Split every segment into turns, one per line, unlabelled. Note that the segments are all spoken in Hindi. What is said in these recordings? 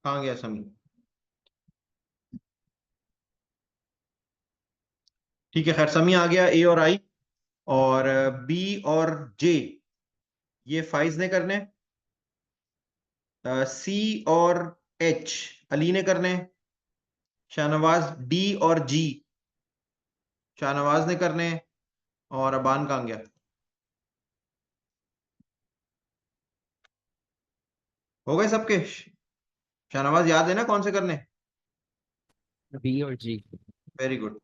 कहाँ गया समी? ठीक है, खैर समी आ गया। ए और आई, और बी और जे ये फाइज ने करने। सी और एच अली ने करने। शाहनवाज डी और जी शाहनवाज ने करने। और अबान कहाँ गया? हो गए सबके? शाहनवाज याद है ना कौन से करने?
बी और जी।
Very good.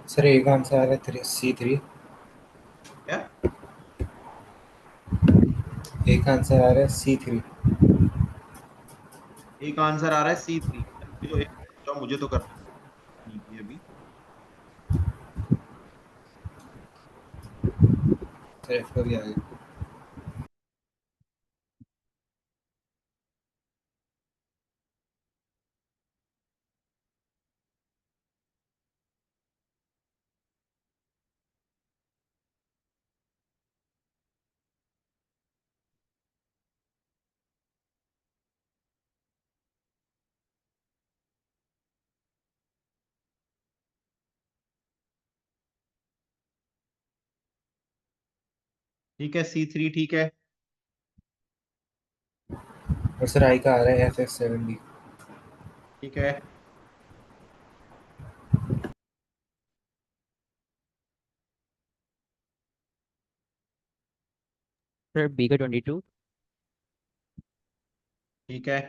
सर एक आंसर आ रहा है C3।
क्या?
एक आंसर आ रहा है C3।
एक आंसर आ रहा है C3। तो एक जाओ, मुझे तो करना नहीं है अभी।
सर F का भी आ गया।
ठीक है, C3 ठीक है।
और सर I का आ रहा है FF7D।
ठीक है,
सर बी का 22।
ठीक है।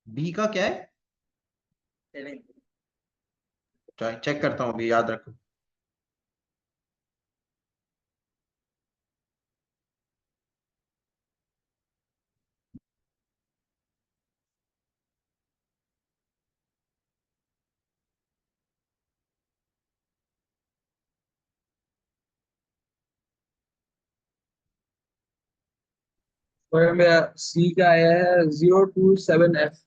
बी का क्या है? चेक करता हूँ अभी, याद रखो।
और मेरा सी का आया है 027F।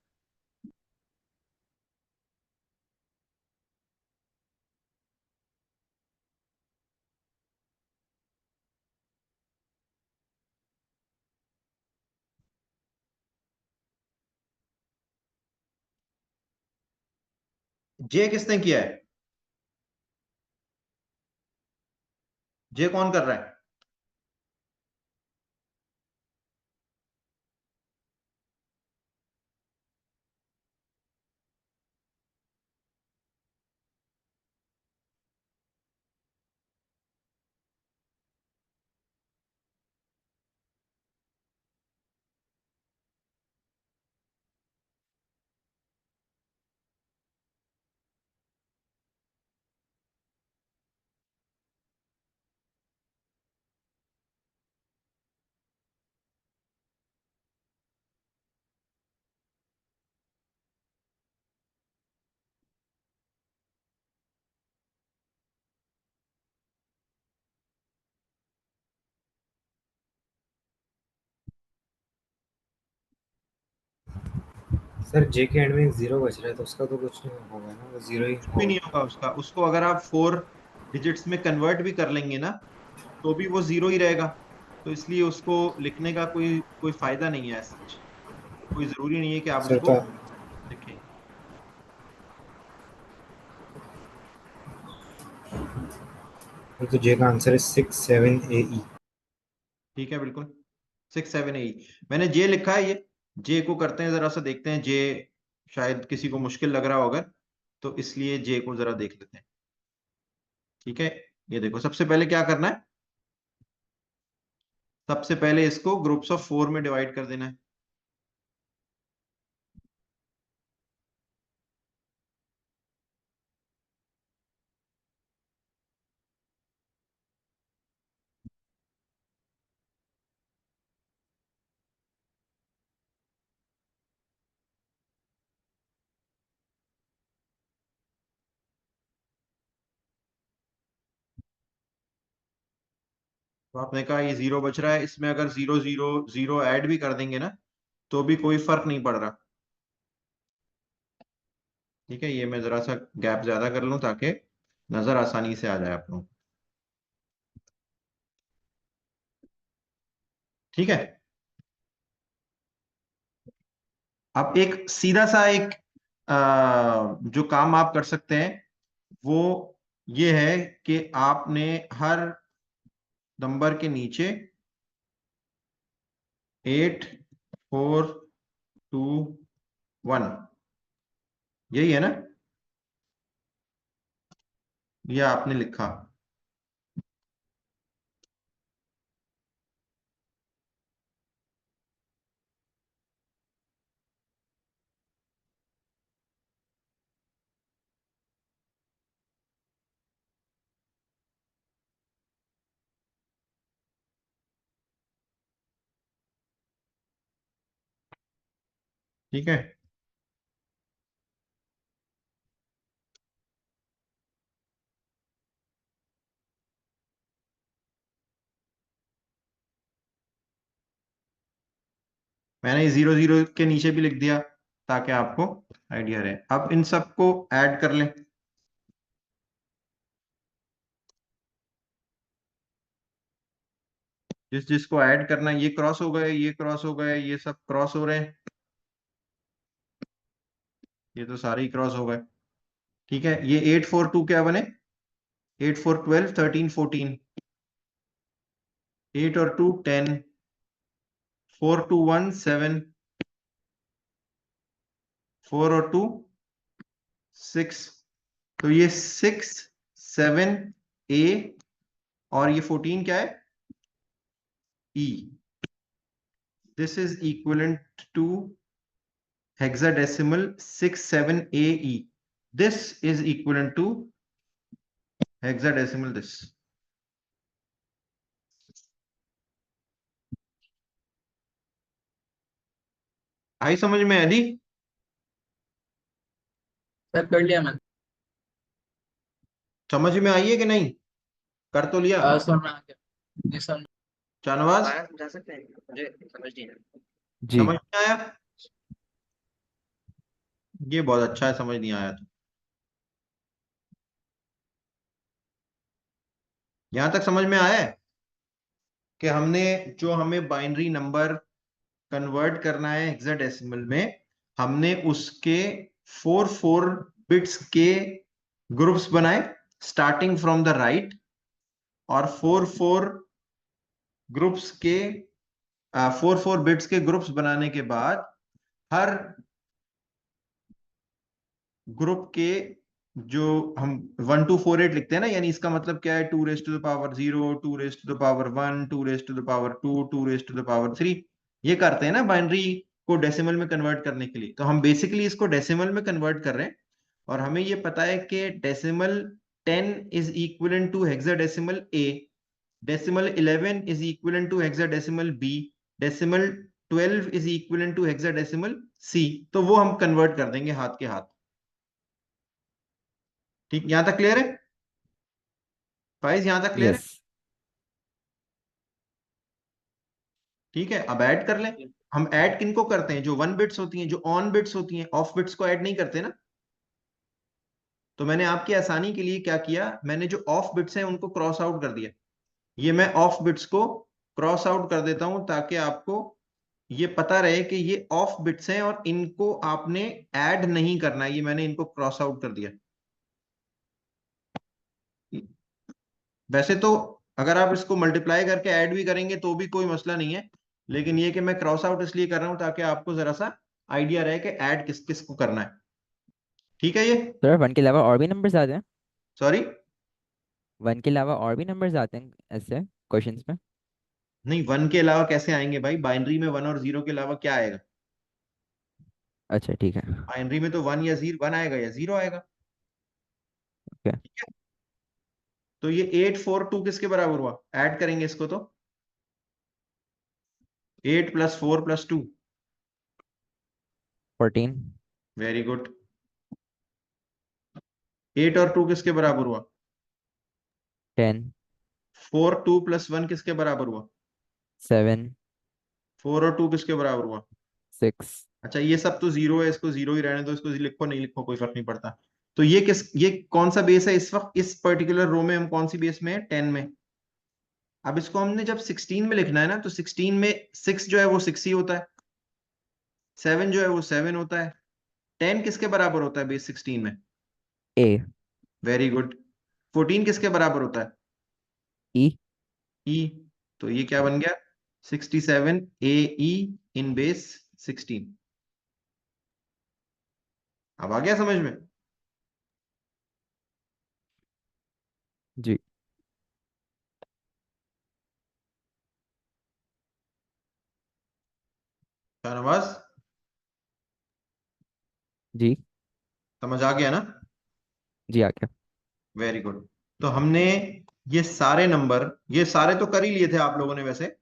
जे किसने किया है? जे कौन कर रहा है?
सर J के एंड में 0 बच रहा है तो उसका तो कुछ नहीं होगा ना, वो 0 ही
कुछ भी नहीं
होगा।
होगा उसका। उसको अगर आप 4 डिजिट्स में कन्वर्ट भी कर लेंगे ना, तो भी वो 0 ही रहेगा। तो इसलिए उसको लिखने का कोई कोई फायदा नहीं है सच। कोई जरूरी नहीं है कि आप
सर
उसको लिखें।
तो J का आंसर है 67AE।
ठीक है, बिल्कुल। 6 7 8 मैंने जे लिखा है ये। जे को करते हैं, जरा सा देखते हैं जे। शायद किसी को मुश्किल लग रहा हो अगर, तो इसलिए जे को जरा देख लेते हैं। ठीक है, ये देखो, सबसे पहले क्या करना है? सबसे पहले इसको ग्रुप्स ऑफ 4 में डिवाइड कर देना है। तो आपने कहा ये 0 बच रहा है, इसमें अगर 0 0 0 ऐड भी कर देंगे ना तो भी कोई फर्क नहीं पड़ रहा। ठीक है, ये मैं जरा सा गैप ज्यादा कर लूं ताकि नजर आसानी से आ जाए आप लोग। ठीक है, अब एक सीधा सा एक जो काम आप कर सकते हैं वो ये है कि आपने हर नंबर के नीचे 8 4 2 1, यही है ना, ये आपने लिखा। ठीक है, मैंने 0 0 के नीचे भी लिख दिया ताकि आपको आइडिया रहे। अब इन सबको ऐड कर लें। जिस जिसको ऐड करना है, ये क्रॉस हो गए, ये क्रॉस हो गए, ये सब क्रॉस हो रहे हैं, ये तो सारे ही क्रॉस हो गए। ठीक है, ये 8 4 2 क्या बने, 8 4 12 13 14, 8 और 2 10, 4 2 1 7, 4 और 2 6, तो ये 6 7 ए, और ये 14 क्या है, E. This is equivalent to hexadecimal 67AE. This is equivalent to hexadecimal this. आई समझ में आदि?
सर कर लिया मैंने।
समझ में आई है कि नहीं? कर तो लिया
सर मैं आ गया जी सर।
शाहनवाज?
आया समझा सकते हैं, मुझे समझ नहीं आया।
जी
समझ में आया? ये बहुत अच्छा है, समझ नहीं आया तो। यहां तक समझ में आया है कि हमने जो हमें बाइनरी नंबर कन्वर्ट करना है हेक्साडेसिमल में, हमने उसके 4 4 बिट्स के ग्रुप्स बनाए स्टार्टिंग फ्रॉम द राइट, और 4 4 ग्रुप्स के 4 4 बिट्स के ग्रुप्स बनाने के बाद हर ग्रुप के जो हम 1 2 4 8 लिखते हैं ना, यानी इसका मतलब क्या है, 2 raise to the power 0, 2 raise to the power 1, 2 raise to the power 2, 2 raise to the power 3, ये करते हैं ना बाइनरी को डेसिमल में कन्वर्ट करने के लिए। तो हम बेसिकली इसको डेसिमल में कन्वर्ट कर रहे हैं, और हमें ये पता है कि decimal 10 is equivalent to hexadecimal A, decimal 11 is equivalent to hexadecimal B, decimal 12 is equivalent to hexadecimal C. तो वो हम कन्वर्ट कर देंगे हाथ के हाथ। ठीक, यहां तक क्लियर है फाइज? यहां तक क्लियर है?
यस
ठीक है, अब ऐड कर लें। हम ऐड किनको करते हैं, जो 1 बिट्स होती हैं, जो ऑन बिट्स होती हैं, ऑफ बिट्स को ऐड नहीं करते ना। तो मैंने आपकी आसानी के लिए क्या किया, मैंने जो ऑफ बिट्स हैं उनको क्रॉस आउट कर दिया। ये मैं ऑफ बिट्स को क्रॉस आउट कर देता हूं ताकि आपको ये पता रहे कि ये ऑफ बिट्स हैं और इनको आपने ऐड नहीं करना है। ये मैंने इनको क्रॉस आउट कर दिया। वैसे तो अगर आप इसको मल्टीप्लाई करके ऐड भी करेंगे तो भी कोई मसला नहीं है, लेकिन ये कि मैं क्रॉस आउट इसलिए कर रहा हूं ताकि आपको जरा सा आइडिया रहे कि ऐड किस किस को करना है। ठीक है, ये
सर 1 के अलावा और भी नंबर्स आते हैं?
सॉरी
1 के अलावा और भी नंबर्स आते हैं ऐसे क्वेश्चंस में?
नहीं, 1 के अलावा कैसे आएंगे भाई, बाइनरी में 1 और 0 के अलावा क्या आएगा?
अच्छा ठीक है
बाइनरी में तो 1 या 0, 1 आएगा या 0 आएगा।
ओके।
तो ये 8 4 2 किसके बराबर हुआ, ऐड करेंगे इसको तो 8 + 4 + 2,
14
वेरी गुड। 8 और 2 किसके बराबर हुआ,
10
4 2 + 1 किसके बराबर हुआ?
7
4 और 2 किसके बराबर हुआ?
6
अच्छा, ये सब तो जीरो है, इसको जीरो ही रहने दो, इसको लिखो नहीं लिखो कोई फर्क नहीं पड़ता। तो ये कौन सा बेस है इस वक्त? इस पर्टिकुलर रो में हम कौन सी बेस में है? 10 में। अब इसको हमने जब 16 में लिखना है ना, तो 16 में 6 जो है वो 6 ही होता है, 7 जो है वो 7 होता है, 10 किसके बराबर होता है बेस 16 में?
A
very good. 14 किसके बराबर होता है?
E
ई। तो ये क्या बन गया? 67 AE इन बेस 16। अब आ गया समझ में?
जी
शाहनवाज,
जी
समझ आ गया ना?
जी आ गया।
Very good. तो हमने ये सारे नंबर, ये सारे तो कर ही लिए थे आप लोगों ने वैसे,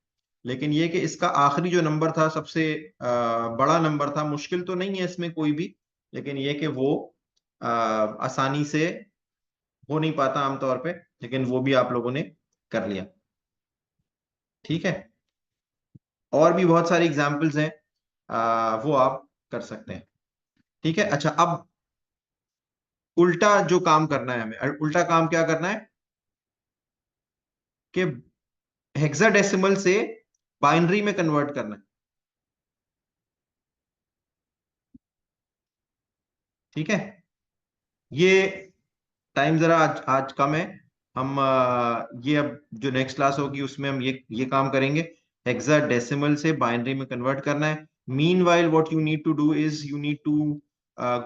लेकिन ये कि इसका आखिरी जो नंबर था सबसे बड़ा नंबर था, मुश्किल तो नहीं है इसमें कोई भी, लेकिन ये कि वो आसानी से हो नहीं पाता आमतौर पे, लेकिन वो भी आप लोगों ने कर लिया। ठीक है, और भी बहुत सारी एग्जाम्पल्स हैं, वो आप कर सकते हैं। ठीक है, अच्छा अब उल्टा जो काम करना है हमें, उल्टा काम क्या करना है कि हेक्साडेसिमल से बाइनरी में कन्वर्ट करना है। ठीक है, ये टाइम जरा आज आज कम है, हम ये अब जो नेक्स्ट क्लास होगी उसमें हम ये काम करेंगे, हेक्साडेसिमल से बाइनरी में कन्वर्ट करना है। Meanwhile what you need to do is you need to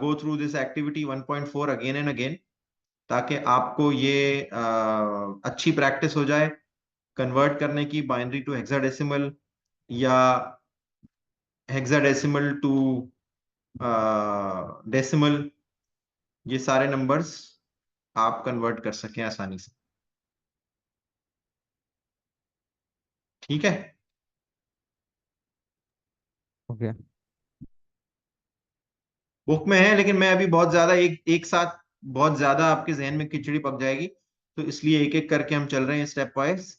go through this activity 1.4 again and again, ताकि आपको ये अच्छी प्रैक्टिस हो जाए कन्वर्ट करने की, बाइनरी टू हेक्साडेसिमल या हेक्साडेसिमल टू डेसिमल, ये सारे नंबर्स आप कन्वर्ट कर सकें आसानी से। ठीक है,
ओके
बुक में है, लेकिन मैं अभी बहुत ज्यादा एक एक साथ बहुत ज्यादा आपके जहन में खिचड़ी पक जाएगी, तो इसलिए एक एक करके हम चल रहे हैं स्टेप वाइज।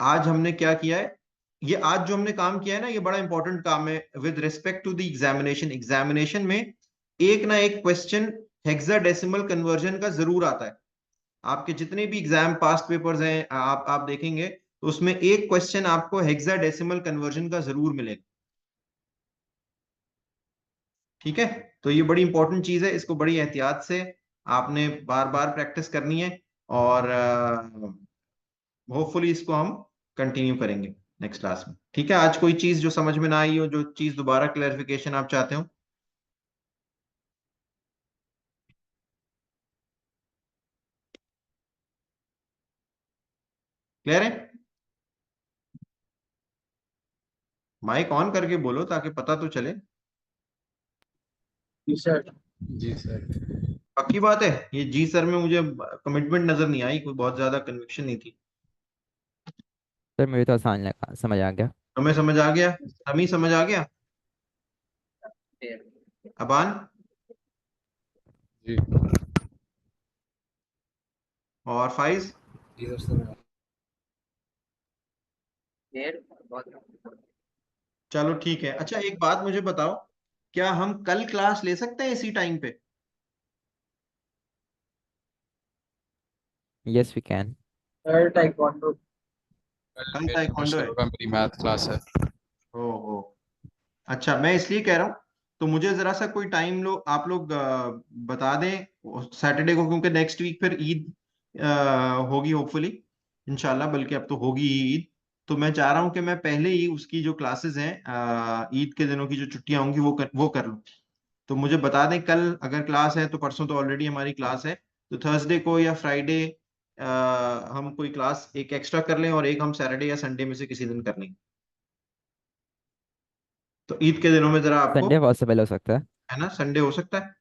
आज हमने क्या किया है, ये आज जो हमने काम किया है ना, ये बड़ा इंपॉर्टेंट काम है with respect to the examination. Examination में एक ना एक क्वेश्चन हेक्साडेसिमल कन्वर्जन का जरूर आता है। आपके जितने भी एग्जाम पास्ट पेपर्स हैं, आप देखेंगे तो उसमें एक क्वेश्चन आपको हेक्साडेसिमल कन्वर्जन का जरूर मिलेगा। ठीक है, तो ये बड़ी इंपॉर्टेंट चीज है, इसको बड़ी एहतियात से आपने बार बार प्रैक्टिस करनी है, और होपफुली इसको हम कंटिन्यू करेंगे नेक्स्ट क्लास में। ठीक है, आज कोई चीज जो समझ में ना आई हो, जो चीज दोबारा क्लैरिफिकेशन आप चाहते हो? क्लियर है? माइक ऑन करके बोलो ताकि पता तो चले।
जी सर।
जी सर।
पक्की बात है, ये जी सर में मुझे कमिटमेंट नजर नहीं आई, कोई बहुत ज्यादा कन्विक्शन नहीं थी।
सर मुझे तो आसान लगा, समझ आ गया।
तुम्हें समझ आ गया? समी समझ आ गया?
clear
अबान
जी
और फाइज?
जी सर समझ
clear बहुत
चलो ठीक है। अच्छा एक बात मुझे बताओ, क्या हम कल क्लास ले सकते हैं इसी टाइम पे?
Yes we can.
Sir taekwondo.
कल
कल
मेरे को
ताइक्वांडो है?
शुरू का मेरी मैथ क्लास है।
ओ। अच्छा, मैं इसलिए कह रहा हूँ, तो मुझे जरा सा कोई टाइम लो आप लोग बता दें सैटरडे को, क्योंकि नेक्स्ट वीक फिर ईद होगी होपफुली, इंशाल्लाह, बल्कि अब तो होगी ही ईद। तो मैं चाह रहा हूँ कि मैं पहले ही उसकी जो क्लासेस हैं, ईद के दिनों की जो छुट्टियां होंगी वो कर लूँ। तो मुझे बता दें कल अगर क्लास है, तो परसों तो ऑलरेडी हमारी क्लास है, तो थर्सडे को या फ्राइडे हम कोई क्लास एक एक्स्ट्रा कर लें, और एक हम सैटरडे या संडे में से किसी दिन कर लें, तो ईद के दिनों में जरा आपको,
संडे पॉसिबल हो सकता है।
है ना, संडे हो सकता है।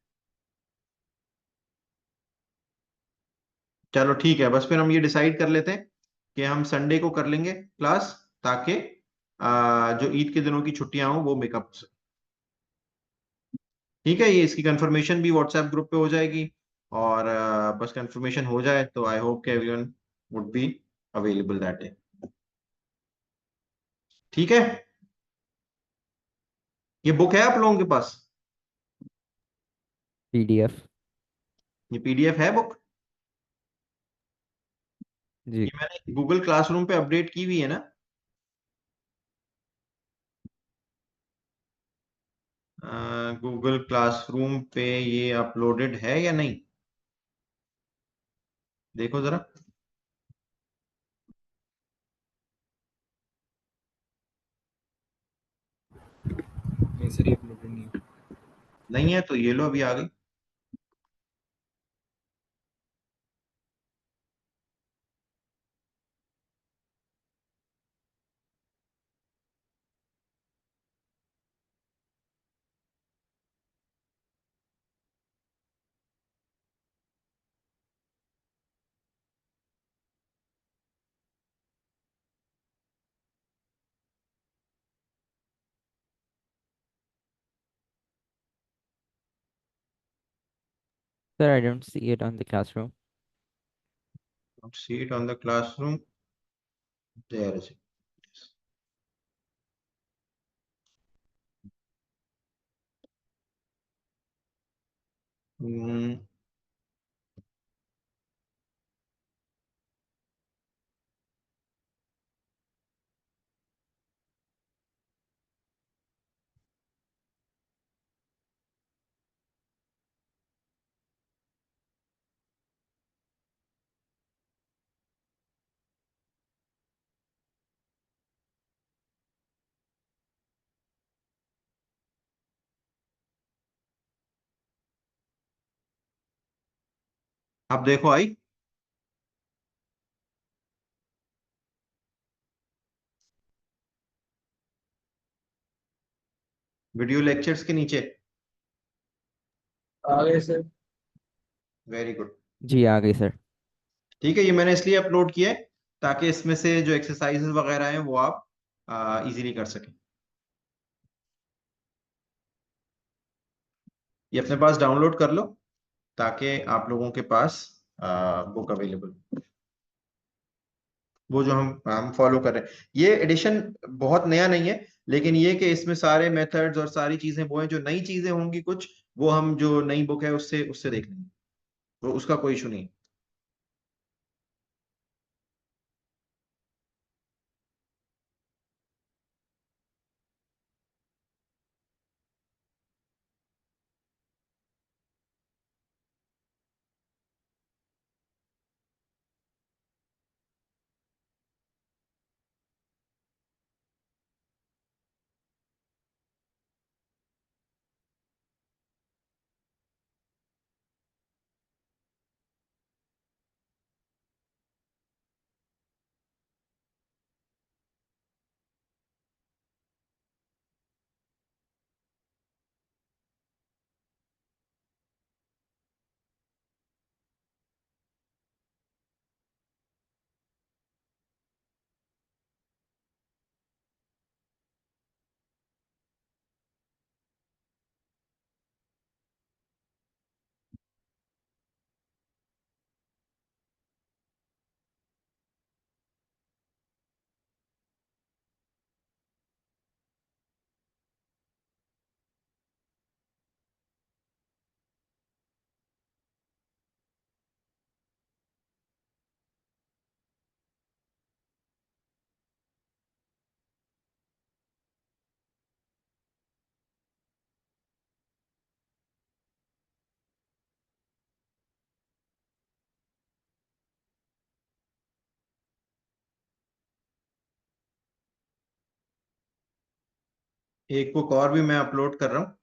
चलो ठीक है, बस फिर हम ये डिसाइड कर लेते हैं कि हम संडे को कर लेंगे क्लास, ताकि जो ईद के दिनों की छुट्टियां हों वो मेकअप हो सके। ठीक है, ये इसकी कंफर्मेशन भी व्हाट्सएप ग्रुप पे हो जाएगी, और बस कंफर्मेशन हो जाए तो आई होप कि everyone would be available that day. ठीक है, ये बुक है आप लोगों के पास?
PDF।
ये PDF है बुक?
जी।
ये मैंने गूगल क्लासरूम पे अपडेट की हुई है ना? गूगल क्लासरूम पे ये अपलोडेड है या नहीं, देखो जरा।
नहीं सर, ये अपलोडेड नहीं है।
नहीं है तो ये लो, अभी आ गई।
Sir, I don't see it on the classroom.
See it on the classroom. There is it. Hmm, आप देखो आई। वीडियो लेक्चर्स के नीचे।
आगे से
वेरी गुड।
जी आ गई सर।
ठीक है, ये मैंने इसलिए अपलोड किया है ताकि इसमें से जो एक्सरसाइजेस वगैरह हैं वो आप इजीली कर सकें। ये अपने पास डाउनलोड कर लो ताकि आप लोगों के पास बुक अवेलेबल, वो जो हम फॉलो कर रहे हैं। ये एडिशन बहुत नया नहीं है, लेकिन ये कि इसमें सारे मेथड्स और सारी चीजें वो हैं, जो नई चीजें होंगी कुछ, वो हम जो नई बुक है उससे उससे देख लेंगे, तो उसका कोई इशू नहीं। एक बुक और भी मैं अपलोड कर रहा हूँ।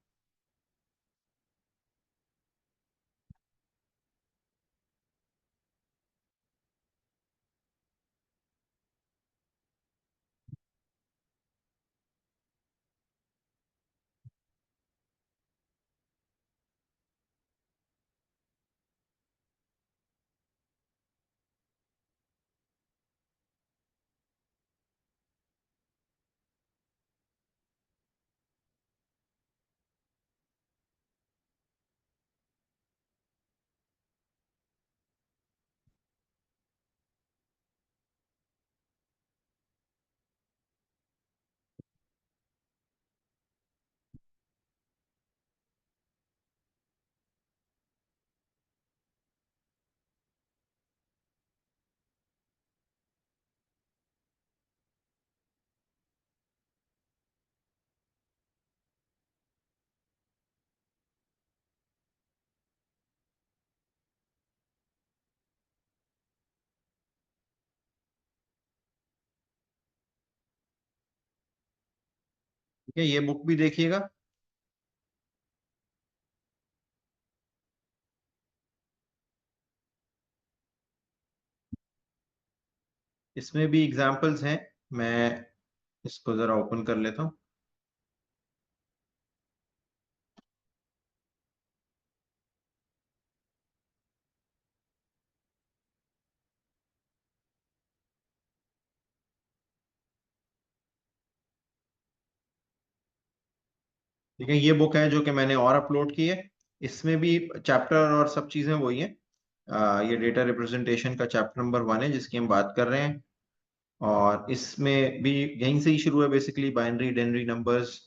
ठीक है, ये बुक भी देखिएगा। इसमें भी एग्जाम्पल्स हैं, मैं इसको जरा ओपन कर लेता हूँ। ठीक है, ये बुक है जो कि मैंने और अपलोड की है। इसमें भी चैप्टर और सब चीजें वही हैं। ये डेटा रिप्रेजेंटेशन का चैप्टर नंबर 1 है जिसकी हम बात कर रहे हैं। और इसमें भी यहीं से ही शुरू है बेसिकली, बाइनरी डेनरी नंबर्स,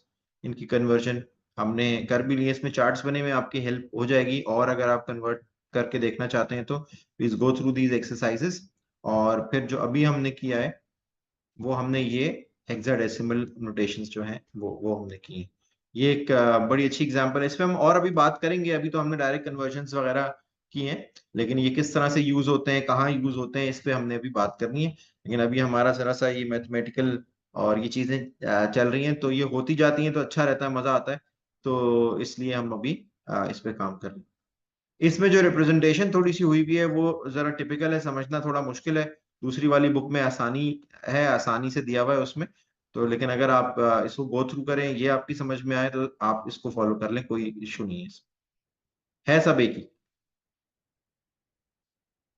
इनकी कन्वर्जन हमने कर भी लिए। इसमें चार्ट्स बने हुए, आपकी हेल्प हो जाएगी। और अगर आप कन्वर्ट करके देखना चाहते हैं तो please go through these exercises. और फिर जो अभी हमने किया है वो हमने ये हेक्साडेसिमल नोटेशंस जो हैं वो हमने की हैं। ये एक बड़ी अच्छी एग्जांपल है। इस पे हम और अभी बात करेंगे। अभी तो हमने डायरेक्ट कन्वर्जन्स वगैरह की हैं, लेकिन ये किस तरह से यूज होते हैं, कहाँ यूज होते हैं, इस पे हमने अभी बात करनी है। लेकिन अभी हमारा जरा सा ये मैथमेटिकल और ये चीजें चल रही हैं, तो ये होती जाती हैं तो अच्छा रहता है, मजा आता है। तो इसलिए हम अभी इस पे काम कर रहे हैं। इसमें जो रिप्रेजेंटेशन थोड़ी सी हुई भी है वो जरा टिपिकल है, समझना थोड़ा मुश्किल है। दूसरी वाली बुक में आसानी है, आसानी से दिया हुआ है उसमें। तो लेकिन अगर आप इसको गो थ्रू करें, ये आपकी समझ में आए, तो आप इसको फॉलो कर लें, कोई इशू नहीं है इसमें। है सब एक ही।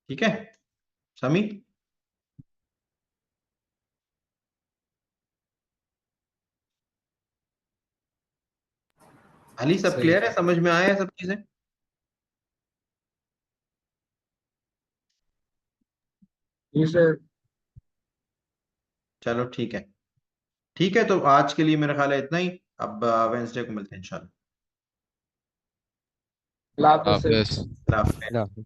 ठीक है समी, अली, सब
सही
क्लियर है,
सर।
समझ में आया है सब चीजें?
जी सर।
चलो ठीक है। ठीक है, तो आज के लिए मेरा ख्याल है इतना ही। अब वेंसडे को मिलते हैं इंशाल्लाह।
अल्लाह हाफ़िज़ सर।
हाफिज।
अल्लाह हाफ़िज़।
अल्लाह हाफ़िज़।